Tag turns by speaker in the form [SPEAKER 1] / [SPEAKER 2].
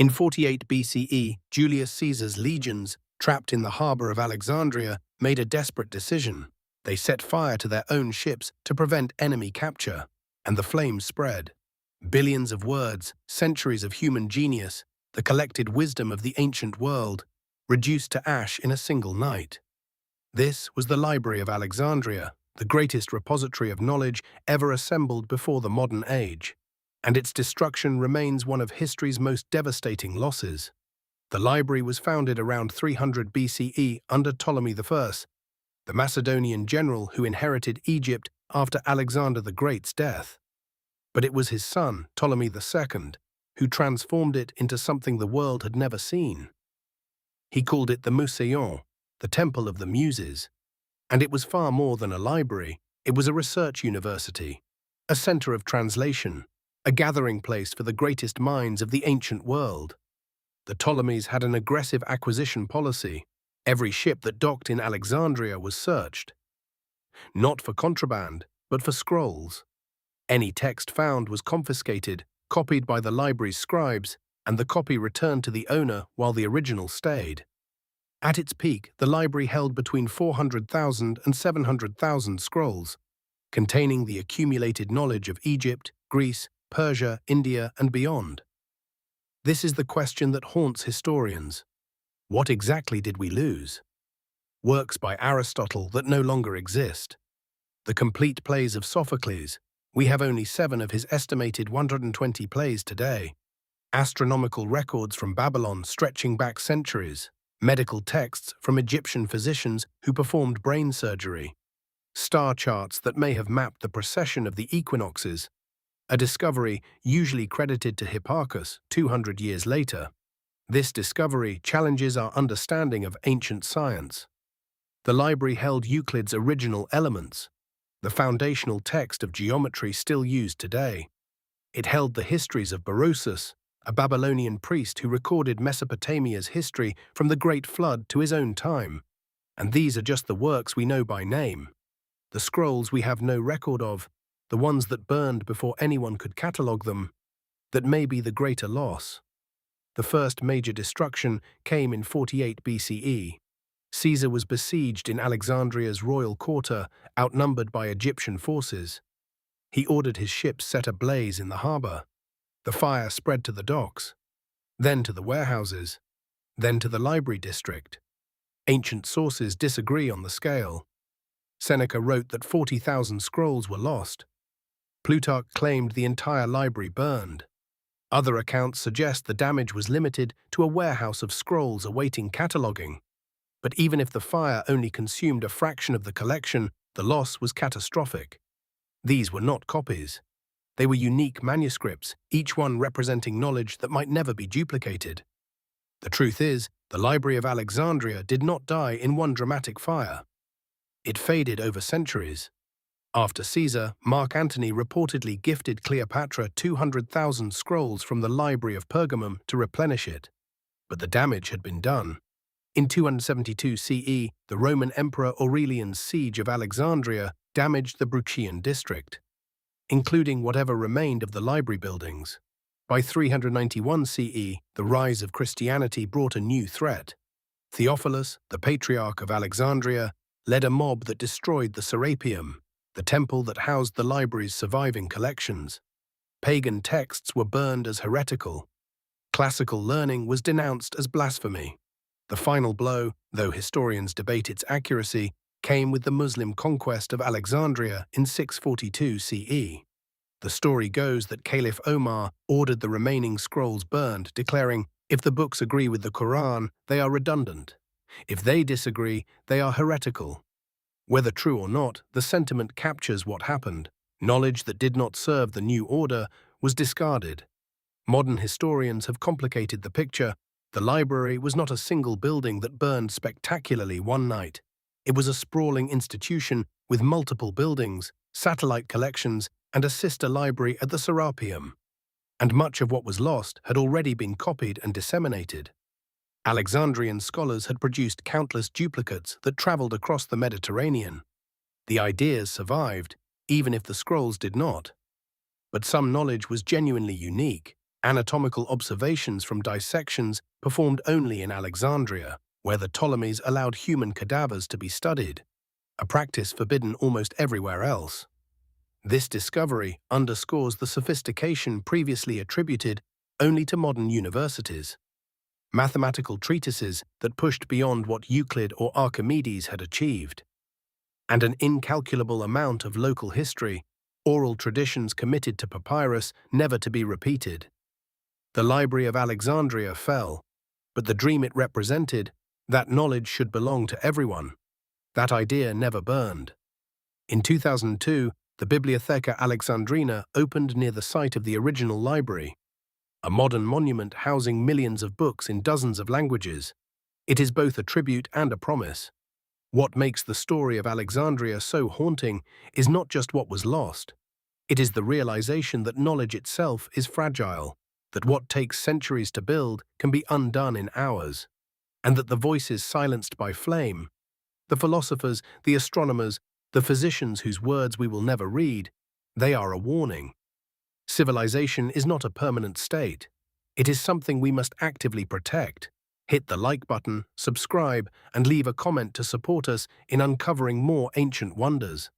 [SPEAKER 1] In 48 BCE, Julius Caesar's legions, trapped in the harbor of Alexandria, made a desperate decision. They set fire to their own ships to prevent enemy capture, and the flames spread. Billions of words, centuries of human genius, the collected wisdom of the ancient world, reduced to ash in a single night. This was the Library of Alexandria, the greatest repository of knowledge ever assembled before the modern age, and its destruction remains one of history's most devastating losses. The library was founded around 300 BCE under Ptolemy I, the Macedonian general who inherited Egypt after Alexander the Great's death. But it was his son, Ptolemy II, who transformed it into something the world had never seen. He called it the Museion, the Temple of the Muses. And it was far more than a library. It was a research university, a center of translation, a gathering place for the greatest minds of the ancient world. The Ptolemies had an aggressive acquisition policy. Every ship that docked in Alexandria was searched, not for contraband, but for scrolls. Any text found was confiscated, copied by the library's scribes, and the copy returned to the owner while the original stayed. At its peak, the library held between 400,000 and 700,000 scrolls, containing the accumulated knowledge of Egypt, Greece, Persia, India, and beyond. This is the question that haunts historians. What exactly did we lose? Works by Aristotle that no longer exist. The complete plays of Sophocles. We have only 7 of his estimated 120 plays today. Astronomical records from Babylon stretching back centuries. Medical texts from Egyptian physicians who performed brain surgery. Star charts that may have mapped the precession of the equinoxes. A discovery usually credited to Hipparchus 200 years later. This discovery challenges our understanding of ancient science. The library held Euclid's original Elements, the foundational text of geometry still used today. It held the histories of Berosus, a Babylonian priest who recorded Mesopotamia's history from the Great Flood to his own time. And these are just the works we know by name. The scrolls we have no record of, the ones that burned before anyone could catalogue them, that may be the greater loss. The first major destruction came in 48 BCE. Caesar was besieged in Alexandria's royal quarter, outnumbered by Egyptian forces. He ordered his ships set ablaze in the harbor. The fire spread to the docks, then to the warehouses, then to the library district. Ancient sources disagree on the scale. Seneca wrote that 40,000 scrolls were lost. Plutarch claimed the entire library burned. Other accounts suggest the damage was limited to a warehouse of scrolls awaiting cataloguing. But even if the fire only consumed a fraction of the collection, the loss was catastrophic. These were not copies. They were unique manuscripts, each one representing knowledge that might never be duplicated. The truth is, the Library of Alexandria did not die in one dramatic fire. It faded over centuries. After Caesar, Mark Antony reportedly gifted Cleopatra 200,000 scrolls from the Library of Pergamum to replenish it. But the damage had been done. In 272 CE, the Roman Emperor Aurelian's siege of Alexandria damaged the Bruchian district, including whatever remained of the library buildings. By 391 CE, the rise of Christianity brought a new threat. Theophilus, the Patriarch of Alexandria, led a mob that destroyed the Serapeum, the temple that housed the library's surviving collections. Pagan texts were burned as heretical. Classical learning was denounced as blasphemy. The final blow, though historians debate its accuracy, came with the Muslim conquest of Alexandria in 642 CE. The story goes that Caliph Omar ordered the remaining scrolls burned, declaring, "If the books agree with the Quran, they are redundant. If they disagree, they are heretical." Whether true or not, the sentiment captures what happened. Knowledge that did not serve the new order was discarded. Modern historians have complicated the picture. The library was not a single building that burned spectacularly one night. It was a sprawling institution with multiple buildings, satellite collections, and a sister library at the Serapeum. And much of what was lost had already been copied and disseminated. Alexandrian scholars had produced countless duplicates that traveled across the Mediterranean. The ideas survived, even if the scrolls did not. But some knowledge was genuinely unique. Anatomical observations from dissections performed only in Alexandria, where the Ptolemies allowed human cadavers to be studied, a practice forbidden almost everywhere else. This discovery underscores the sophistication previously attributed only to modern universities. Mathematical treatises that pushed beyond what Euclid or Archimedes had achieved, and an incalculable amount of local history, oral traditions committed to papyrus never to be repeated. The Library of Alexandria fell, but the dream it represented, that knowledge should belong to everyone, that idea never burned. In 2002, the Bibliotheca Alexandrina opened near the site of the original library, a modern monument housing millions of books in dozens of languages. It is both a tribute and a promise. What makes the story of Alexandria so haunting is not just what was lost. It is the realization that knowledge itself is fragile, that what takes centuries to build can be undone in hours, and that the voices silenced by flame, the philosophers, the astronomers, the physicians whose words we will never read, they are a warning. Civilization is not a permanent state. It is something we must actively protect. Hit the like button, subscribe, and leave a comment to support us in uncovering more ancient wonders.